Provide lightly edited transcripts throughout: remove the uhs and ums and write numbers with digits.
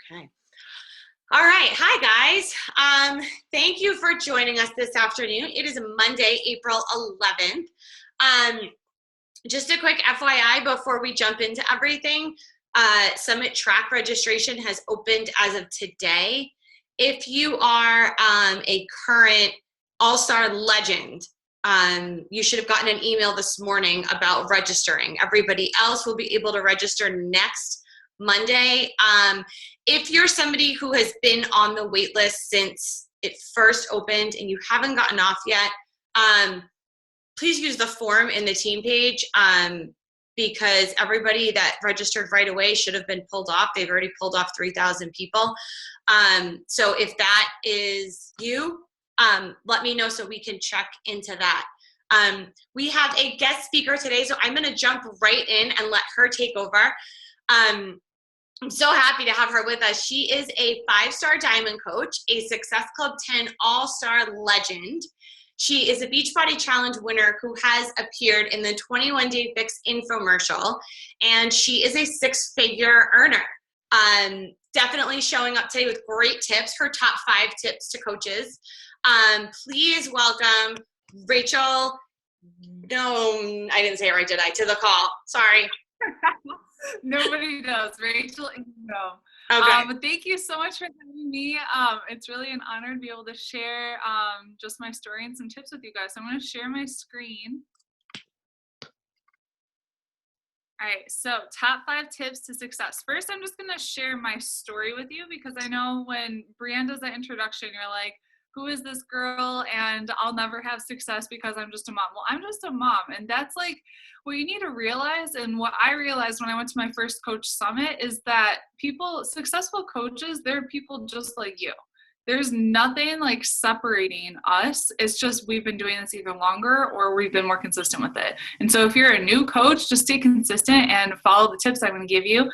Okay. All right. Hi, guys. Thank you for joining us this afternoon. It is Monday, April 11th. Just a quick FYI before we jump into everything. Summit Track registration has opened as of today. If you are a current All-Star Legend, you should have gotten an email this morning about registering. Everybody else will be able to register next Monday. If you're somebody who has been on the wait list since it first opened and you haven't gotten off yet, please use the form in the team page because everybody that registered right away should have been pulled off. They've already pulled off 3,000 people. So if that is you, let me know so we can check into that. We have a guest speaker today, so I'm going to jump right in and let her take over. I'm so happy to have her with us. She is a 5-star diamond coach, a Success Club 10 All-Star legend. She is a Beachbody Challenge winner who has appeared in the 21 Day Fix infomercial, and she is a 6-figure earner. Definitely showing up today with great tips, her top 5 tips to coaches. Please welcome Rachel. No, I didn't say it right, did I? To the call. Sorry. Nobody does. Rachel and Ngom. Okay. But thank you so much for having me. It's really an honor to be able to share just my story and some tips with you guys. So I'm going to share my screen. All right, so top 5 tips to success. First, I'm just going to share my story with you because I know when Brianne does that introduction, you're like, who is this girl? And I'll never have success because I'm just a mom. Well, I'm just a mom. And that's like what you need to realize. And what I realized when I went to my first coach summit is that successful coaches, they're people just like you. There's nothing like separating us. It's just we've been doing this even longer or we've been more consistent with it. And so if you're a new coach, just stay consistent and follow the tips I'm going to give you.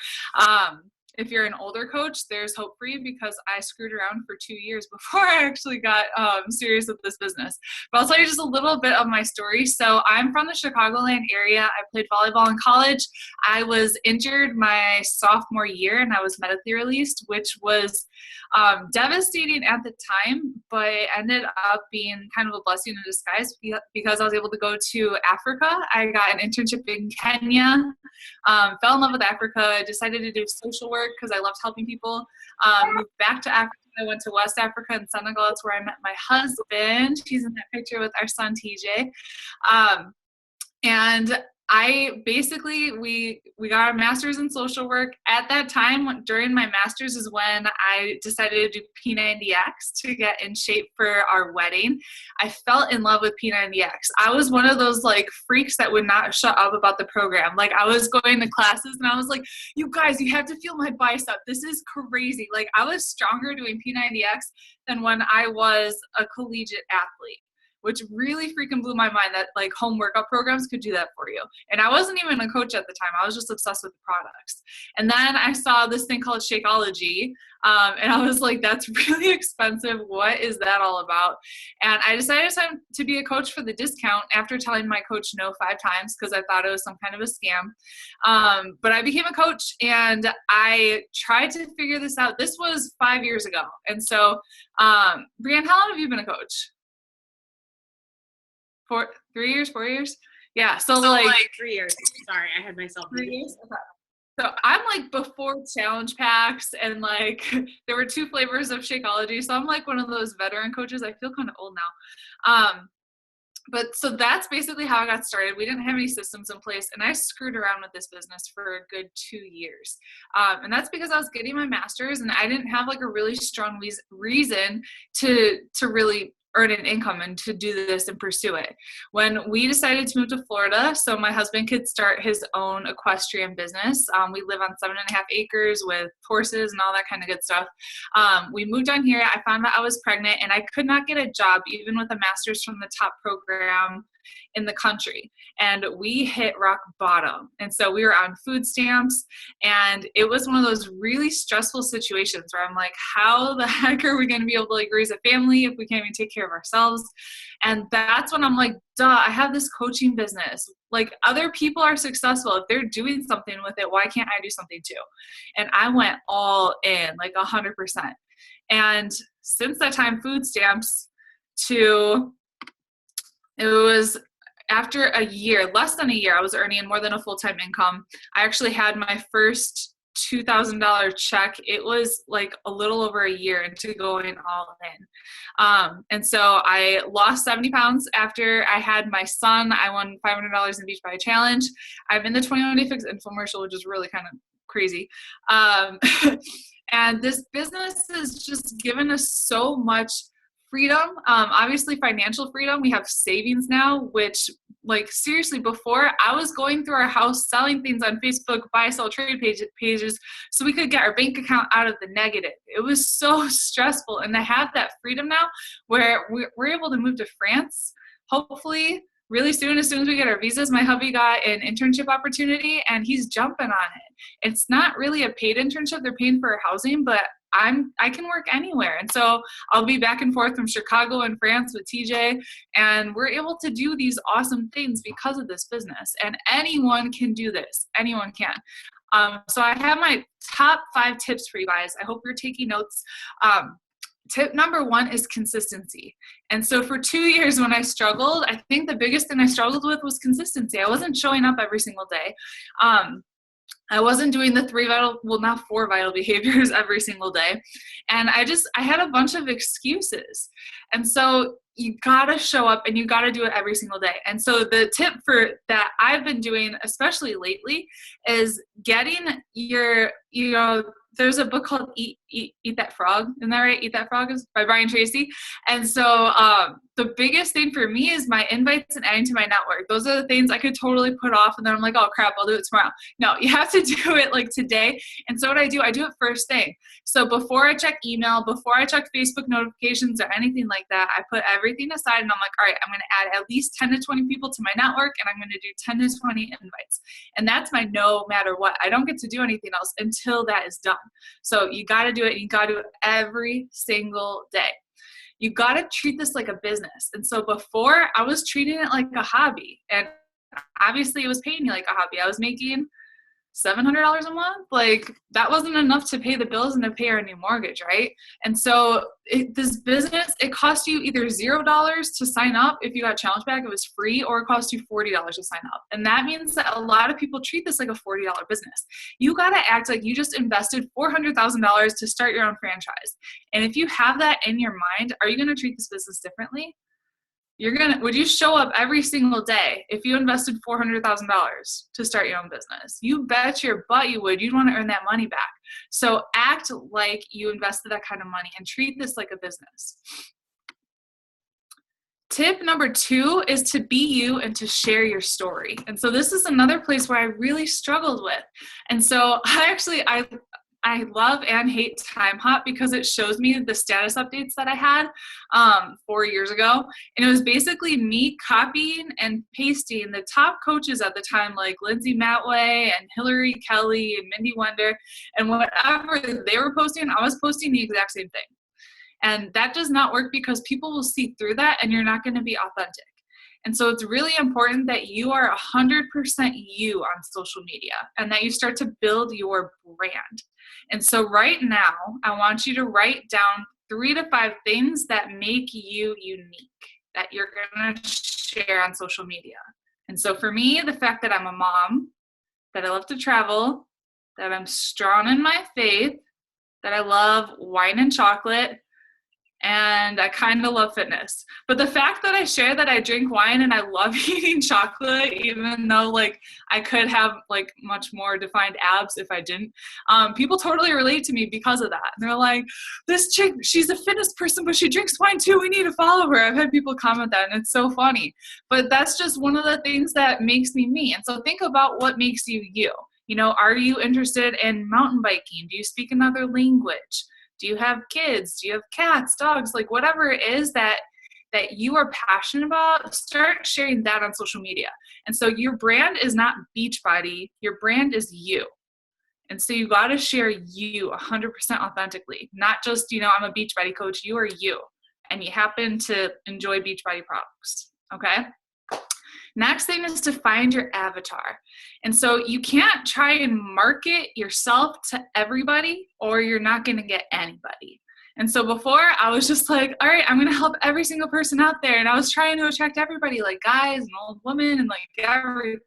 If you're an older coach, there's hope for you because I screwed around for 2 years before I actually got serious with this business. But I'll tell you just a little bit of my story. So I'm from the Chicagoland area. I played volleyball in college. I was injured my sophomore year and I was medically released, which was devastating at the time, but it ended up being kind of a blessing in disguise because I was able to go to Africa. I got an internship in Kenya, fell in love with Africa, decided to do social work because I loved helping people. Moved back to Africa. I went to West Africa and Senegal. That's where I met my husband. He's in that picture with our son, TJ. And I basically, we got our master's in social work. At that time, during my master's is when I decided to do P90X to get in shape for our wedding. I fell in love with P90X. I was one of those like freaks that would not shut up about the program. Like I was going to classes and I was like, you guys, you have to feel my bicep. This is crazy. Like I was stronger doing P90X than when I was a collegiate athlete, which really freaking blew my mind that like home workout programs could do that for you. And I wasn't even a coach at the time. I was just obsessed with the products. And then I saw this thing called Shakeology. And I was like, that's really expensive. What is that all about? And I decided to be a coach for the discount after telling my coach no 5 times because I thought it was some kind of a scam. But I became a coach and I tried to figure this out. This was 5 years ago. And so, Brianne, how long have you been a coach? 3 years, 4 years? Yeah, so like 3 years. Sorry, I had myself. 3 years? Okay. So I'm like before challenge packs and like there were 2 flavors of Shakeology. So I'm like one of those veteran coaches. I feel kind of old now. But so that's basically how I got started. We didn't have any systems in place and I screwed around with this business for a good 2 years. And that's because I was getting my master's and I didn't have like a really strong reason to really earn an income and to do this and pursue it. When we decided to move to Florida so my husband could start his own equestrian business, we live on 7.5 acres with horses and all that kind of good stuff. We moved down here. I found out I was pregnant and I could not get a job even with a master's from the top program in the country, and we hit rock bottom. And so we were on food stamps, and it was one of those really stressful situations where I'm like, how the heck are we going to be able to like raise a family if we can't even take care of ourselves? And that's when I'm like, duh, I have this coaching business. Like, other people are successful. If they're doing something with it, why can't I do something too? And I went all in, like 100%. And since that time, food stamps to, it was after a year, less than a year, I was earning more than a full-time income. I actually had my first $2,000 check. It was like a little over a year into going all in. And so I lost 70 pounds after I had my son. I won $500 in Beach Body Challenge. I'm in the 21 Day Fix infomercial, which is really kind of crazy. And this business has just given us so much freedom. Obviously financial freedom. We have savings now, which, like, seriously, before I was going through our house selling things on Facebook, buy, sell, trade pages, so we could get our bank account out of the negative. It was so stressful. And to have that freedom now where we're able to move to France, hopefully really soon, as soon as we get our visas. My hubby got an internship opportunity and he's jumping on it. It's not really a paid internship. They're paying for our housing, but I can work anywhere. And so I'll be back and forth from Chicago and France with TJ, and we're able to do these awesome things because of this business. And anyone can do this. Anyone can. So I have my top 5 tips for you guys. I hope you're taking notes. Tip number 1 is consistency. And so for 2 years when I struggled, I think the biggest thing I struggled with was consistency. I wasn't showing up every single day. I wasn't doing the 4 vital behaviors every single day. And I had a bunch of excuses. And so you gotta show up and you gotta do it every single day. And so the tip for that I've been doing, especially lately, is getting there's a book called Eat That Frog. Isn't that right? Eat That Frog is by Brian Tracy. And so the biggest thing for me is my invites and adding to my network. Those are the things I could totally put off. And then I'm like, oh crap, I'll do it tomorrow. No, you have to do it like today. And so what I do it first thing. So before I check email, before I check Facebook notifications or anything like that, I put everything aside and I'm like, all right, I'm going to add at least 10 to 20 people to my network, and I'm going to do 10 to 20 invites. And that's my no matter what. I don't get to do anything else until that is done. So you got to do it. You got to do it every single day. You got to treat this like a business. And so before, I was treating it like a hobby, and obviously it was paying me like a hobby. I was making $700 a month. Like, that wasn't enough to pay the bills and to pay our new mortgage, right? And so this business, it cost you either $0 to sign up. If you got challenge back, it was free, or it cost you $40 to sign up. And that means that a lot of people treat this like a $40 business. You got to act like you just invested $400,000 to start your own franchise. And if you have that in your mind, are you going to treat this business differently? Would you show up every single day if you invested $400,000 to start your own business? You bet your butt you would. You'd want to earn that money back. So act like you invested that kind of money and treat this like a business. Tip number 2 is to be you and to share your story. And so this is another place where I really struggled with. And so I love and hate Time Hop because it shows me the status updates that I had 4 years ago. And it was basically me copying and pasting the top coaches at the time, like Lindsay Matway and Hillary Kelly and Mindy Wonder, and whatever they were posting, I was posting the exact same thing. And that does not work because people will see through that and you're not going to be authentic. And so it's really important that you are 100% you on social media and that you start to build your brand. And so right now, I want you to write down 3 to 5 things that make you unique, that you're going to share on social media. And so for me, the fact that I'm a mom, that I love to travel, that I'm strong in my faith, that I love wine and chocolate, and I kind of love fitness. But the fact that I share that I drink wine and I love eating chocolate, even though like I could have like much more defined abs if I didn't, people totally relate to me because of that. And they're like, this chick, she's a fitness person, but she drinks wine too. We need to follow her. I've had people comment that, and it's so funny. But that's just one of the things that makes me me. And so think about what makes you you. You know, are you interested in mountain biking? Do you speak another language? Do you have kids? Do you have cats, dogs, like whatever it is that that you are passionate about, start sharing that on social media. And so your brand is not Beachbody, your brand is you. And so you got to share you 100% authentically, not just, I'm a Beachbody coach. You are you, and you happen to enjoy Beachbody products. Okay. Next thing is to find your avatar. And so you can't try and market yourself to everybody, or you're not going to get anybody. And so before, I was just like, all right, I'm going to help every single person out there. And I was trying to attract everybody, like guys and old women and like everything.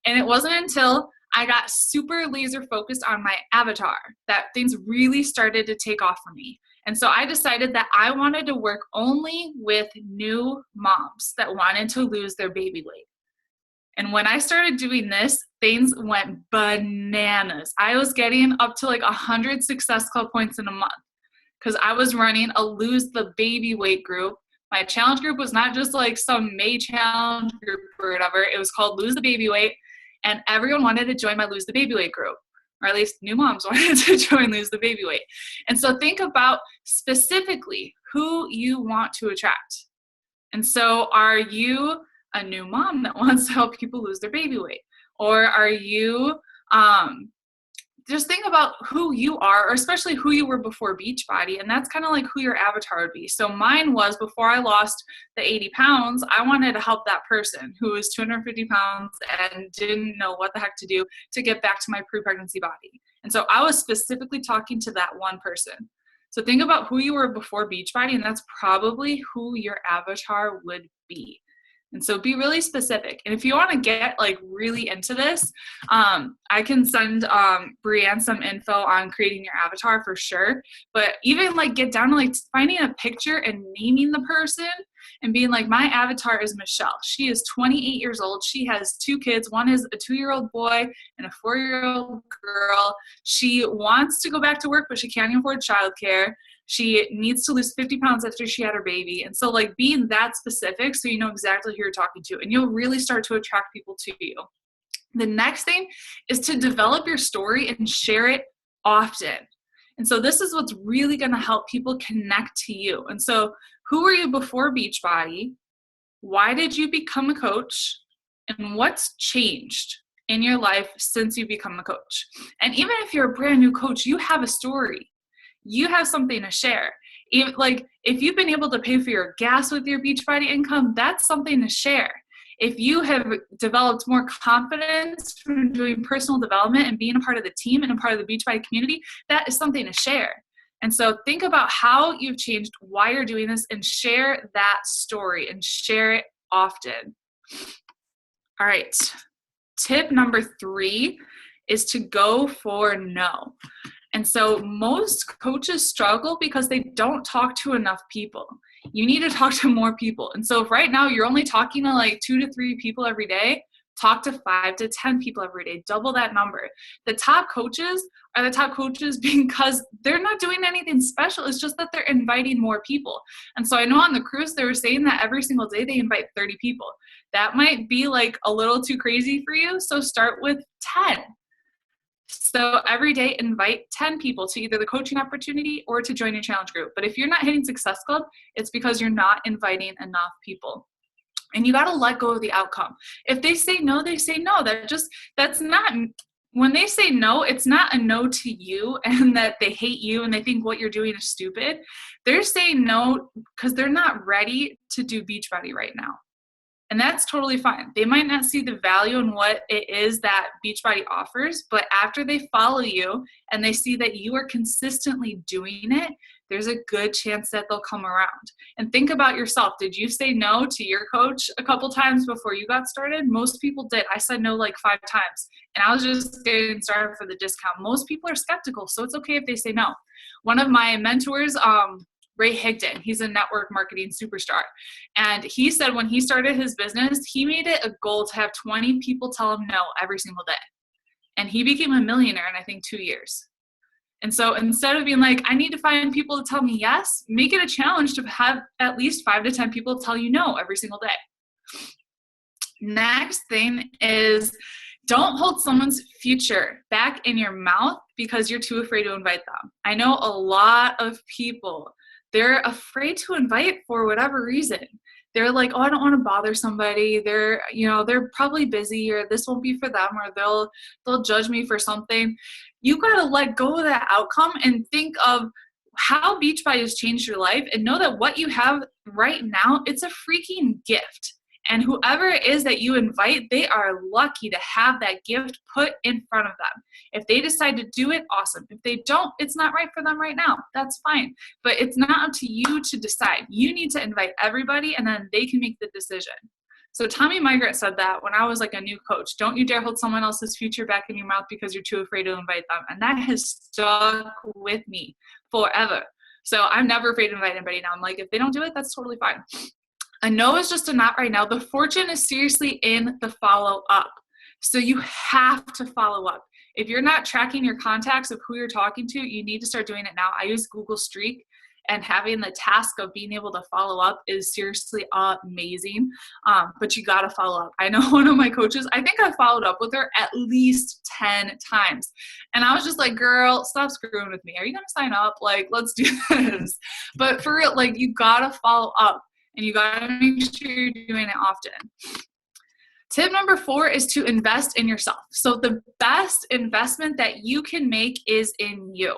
And it wasn't until I got super laser focused on my avatar that things really started to take off for me. And so I decided that I wanted to work only with new moms that wanted to lose their baby weight. And when I started doing this, things went bananas. I was getting up to like 100 Success Club points in a month because I was running a lose the baby weight group. My challenge group was not just like some May challenge group or whatever. It was called Lose the Baby Weight. And everyone wanted to join my Lose the Baby Weight group, or at least new moms wanted to join Lose the Baby Weight. And so think about specifically who you want to attract. And so are you a new mom that wants to help people lose their baby weight? Or are you, just think about who you are, or especially who you were before Beachbody, and that's kind of like who your avatar would be. So mine was, before I lost the 80 pounds, I wanted to help that person who was 250 pounds and didn't know what the heck to do to get back to my pre-pregnancy body. And so I was specifically talking to that one person. So think about who you were before Beachbody, and that's probably who your avatar would be. And so be really specific. And if you want to get like really into this, I can send Brianne some info on creating your avatar for sure. But even like get down to like finding a picture and naming the person and being like, my avatar is Michelle. She is 28 years old. She has 2 kids. One is a 2-year-old boy and a 4-year-old girl. She wants to go back to work, but she can't afford childcare. She needs to lose 50 pounds after she had her baby. And so like being that specific so you know exactly who you're talking to, and you'll really start to attract people to you. The next thing is to develop your story and share it often. And so this is what's really going to help people connect to you. And so who were you before Beachbody? Why did you become a coach? And what's changed in your life since you become a coach? And even if you're a brand new coach, you have a story. You have something to share. If you've been able to pay for your gas with your Beachbody income, that's something to share. If you have developed more confidence from doing personal development and being a part of the team and a part of the Beachbody community, that is something to share. And so think about how you've changed, why you're doing this, and share that story and share it often. All right. Tip number 3 is to go for no. And so most coaches struggle because they don't talk to enough people. You need to talk to more people. And so if right now you're only talking to like 2 to 3 people every day, talk to 5 to 10 people every day, double that number. The top coaches are the top coaches because they're not doing anything special. It's just that they're inviting more people. And so I know on the cruise, they were saying that every single day they invite 30 people. That might be like a little too crazy for you. So start with 10. So every day, invite 10 people to either the coaching opportunity or to join your challenge group. But if you're not hitting Success Club, it's because you're not inviting enough people. And you got to let go of the outcome. If they say no, they say no. That's not, when they say no, it's not a no to you and that they hate you and they think what you're doing is stupid. They're saying no because they're not ready to do Beachbody right now. And that's totally fine. They might not see the value in what it is that Beachbody offers, but after they follow you and they see that you are consistently doing it, there's a good chance that they'll come around. And think about yourself. Did you say no to your coach a couple times before you got started? Most people did. I said no like 5 times, and I was just getting started for the discount. Most people are skeptical, so it's okay if they say no. One of my mentors, Ray Higdon, he's a network marketing superstar. And he said when he started his business, he made it a goal to have 20 people tell him no every single day. And he became a millionaire in, I think, 2 years. And so instead of being like, I need to find people to tell me yes, make it a challenge to have at least 5 to 10 people tell you no every single day. Next thing is, don't hold someone's future back in your mouth because you're too afraid to invite them. I know a lot of people, they're afraid to invite for whatever reason. They're like, oh, I don't want to bother somebody. They're probably busy, or this won't be for them, or they'll judge me for something. You got to let go of that outcome and think of how Beachbody has changed your life, and know that what you have right now, it's a freaking gift. And whoever it is that you invite, they are lucky to have that gift put in front of them. If they decide to do it, awesome. If they don't, it's not right for them right now. That's fine. But it's not up to you to decide. You need to invite everybody, and then they can make the decision. So Tommy Migrant said that when I was like a new coach: don't you dare hold someone else's future back in your mouth because you're too afraid to invite them. And that has stuck with me forever. So I'm never afraid to invite anybody now. I'm like, if they don't do it, that's totally fine. A no is just a not right now. The fortune is seriously in the follow up. So you have to follow up. If you're not tracking your contacts of who you're talking to, you need to start doing it now. I use Google Streak, and having the task of being able to follow up is seriously amazing. But you got to follow up. I know one of my coaches, I think I followed up with her at least 10 times. And I was just like, girl, stop screwing with me. Are you going to sign up? Like, let's do this. But for real, like, you got to follow up. And you got to make sure you're doing it often. Tip number 4 is to invest in yourself. So the best investment that you can make is in you.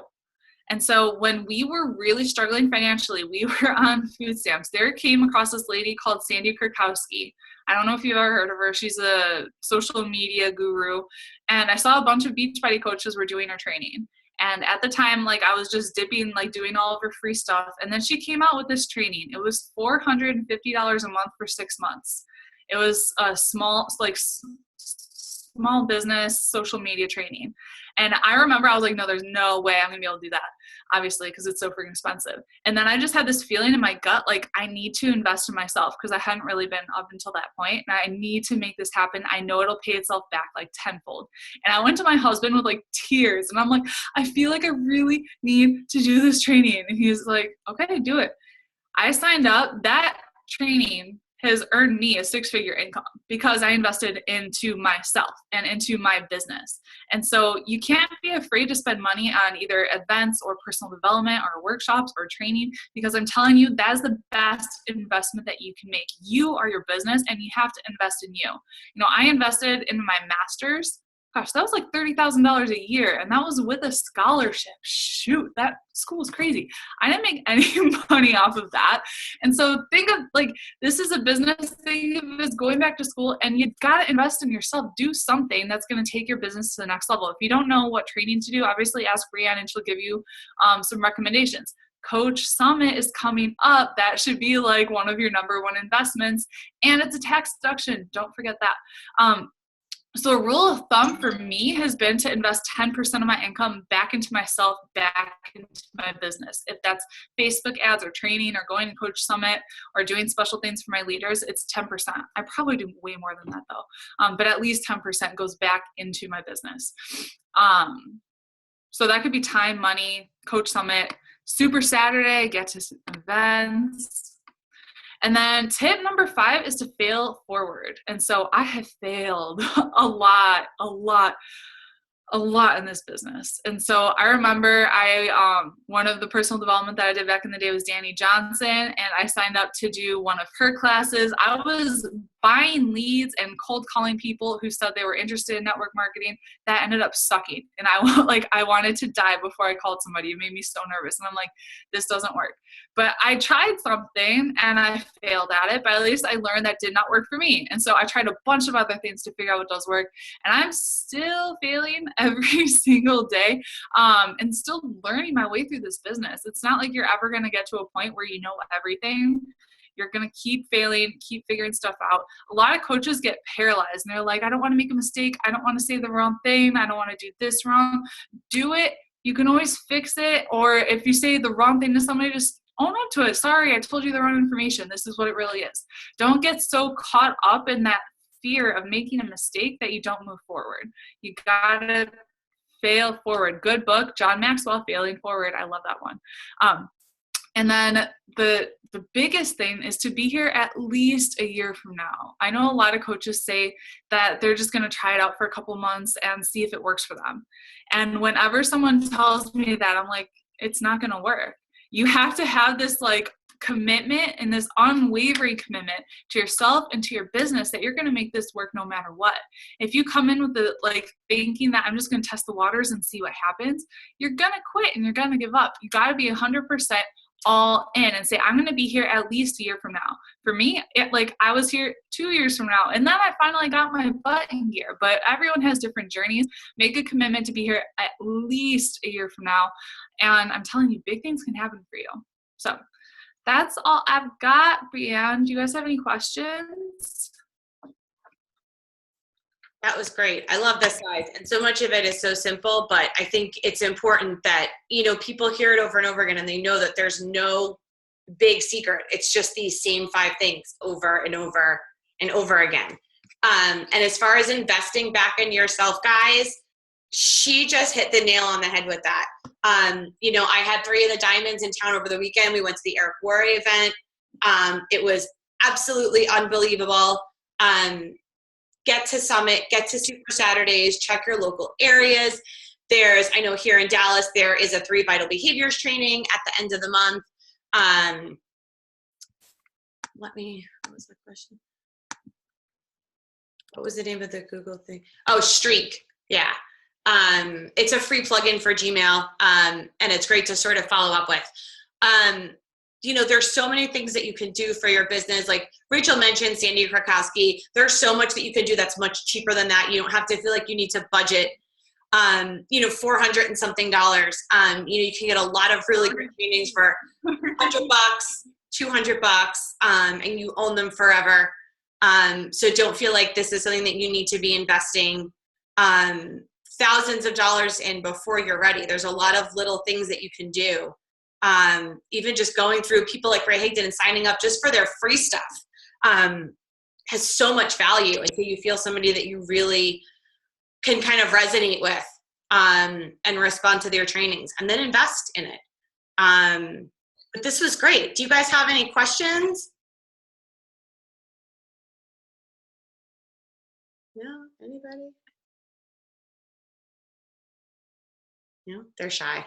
And so when we were really struggling financially, we were on food stamps. There came across this lady called Sandy Kurkowski. I don't know if you've ever heard of her. She's a social media guru. And I saw a bunch of Beachbody coaches were doing her training. And at the time, like, I was just dipping, like, doing all of her free stuff. And then she came out with this training. It was $450 a month for 6 months. It was a small business social media training. And I remember I was like, no, there's no way I'm going to be able to do that, obviously, because it's so freaking expensive. And then I just had this feeling in my gut, like, I need to invest in myself, because I hadn't really been up until that point. And I need to make this happen. I know it'll pay itself back like tenfold. And I went to my husband with like tears, and I'm like, I feel like I really need to do this training. And he's like, okay, do it. I signed up. That training has earned me a 6-figure income because I invested into myself and into my business. And so you can't be afraid to spend money on either events or personal development or workshops or training, because I'm telling you, that is the best investment that you can make. You are your business, and you have to invest in you. You know, I invested in my master's. Gosh, that was like $30,000 a year, and that was with a scholarship. Shoot, that school was crazy. I didn't make any money off of that. And so think of, like, this is a business thing, is going back to school, and you got to invest in yourself. Do something that's going to take your business to the next level. If you don't know what training to do, obviously ask Brianne, and she'll give you some recommendations. Coach Summit is coming up. That should be like one of your number one investments, and it's a tax deduction. Don't forget that. So a rule of thumb for me has been to invest 10% of my income back into myself, back into my business. If that's Facebook ads or training or going to Coach Summit or doing special things for my leaders, it's 10%. I probably do way more than that though. But at least 10% goes back into my business. So that could be time, money, Coach Summit, Super Saturday, get to events. And then tip number 5 is to fail forward. And so I have failed a lot in this business. And so I remember one of the personal development that I did back in the day was Danny Johnson, and I signed up to do one of her classes. I was buying leads and cold calling people who said they were interested in network marketing. That ended up sucking. And I wanted to die before I called somebody. It made me so nervous. And I'm like, this doesn't work. But I tried something and I failed at it, but at least I learned that did not work for me. And so I tried a bunch of other things to figure out what does work. And I'm still failing every single day, and still learning my way through this business. It's not like you're ever going to get to a point where you know everything. You're going to keep failing, keep figuring stuff out. A lot of coaches get paralyzed and they're like, I don't want to make a mistake. I don't want to say the wrong thing. I don't want to do this wrong. Do it. You can always fix it. Or if you say the wrong thing to somebody, just own up to it. Sorry, I told you the wrong information. This is what it really is. Don't get so caught up in that fear of making a mistake that you don't move forward. You got to fail forward. Good book, John Maxwell, Failing Forward. I love that one. And then the biggest thing is to be here at least a year from now. I know a lot of coaches say that they're just going to try it out for a couple months and see if it works for them. And whenever someone tells me that, I'm like, it's not going to work. You have to have this like commitment and this unwavering commitment to yourself and to your business that you're going to make this work no matter what. If you come in with the like thinking that I'm just going to test the waters and see what happens, you're going to quit and you're going to give up. You got to be 100% all in and say, I'm going to be here at least a year from now. For me, I was here 2 years from now, and then I finally got my butt in gear. But everyone has different journeys. Make a commitment to be here at least a year from now, and I'm telling you, big things can happen for you. So that's all I've got. Brianne, do you guys have any questions? That was great. I love this, guys. And so much of it is so simple, but I think it's important that, people hear it over and over again and they know that there's no big secret. It's just these same 5 things over and over and over again. And as far as investing back in yourself, guys, she just hit the nail on the head with that. I had 3 of the diamonds in town over the weekend. We went to the Eric Worre event. It was absolutely unbelievable. Get to Summit, get to Super Saturdays, check your local areas. I know here in Dallas, there is a 3 vital behaviors training at the end of the month. What was the question? What was the name of the Google thing? Oh, Streak. Yeah. It's a free plugin for Gmail, and it's great to sort of follow up with. There's so many things that you can do for your business. Like Rachel mentioned, Sandy Krakowski, there's so much that you can do that's much cheaper than that. You don't have to feel like you need to budget, $400 and something. You can get a lot of really great trainings for $100, $200, and you own them forever. So don't feel like this is something that you need to be investing thousands of dollars in before you're ready. There's a lot of little things that you can do. Even just going through people like Ray Higdon and signing up just for their free stuff has so much value until you feel somebody that you really can kind of resonate with and respond to their trainings, and then invest in it. But this was great. Do you guys have any questions? No? Anybody? No? They're shy.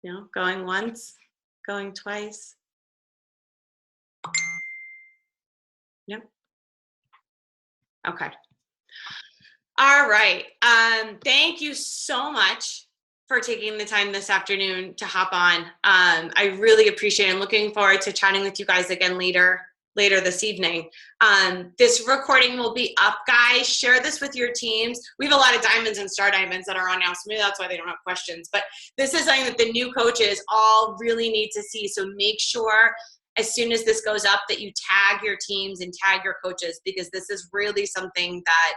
No? Going once? Going twice? No? Okay. All right. Thank you so much for taking the time this afternoon to hop on. I really appreciate it. I'm looking forward to chatting with you guys again later this evening. This recording will be up, guys. Share this with your teams. We have a lot of diamonds and star diamonds that are on now, so maybe that's why they don't have questions. But this is something that the new coaches all really need to see. So make sure as soon as this goes up that you tag your teams and tag your coaches, because this is really something that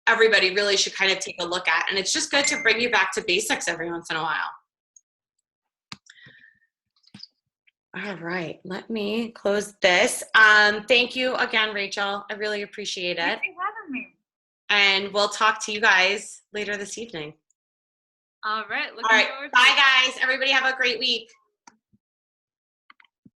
everybody really should kind of take a look at. And it's just good to bring you back to basics every once in a while. All right, let me close this. Thank you again, Rachel. I really appreciate it. Thanks for having me. And we'll talk to you guys later this evening. All right. All right. Bye, guys. Everybody have a great week.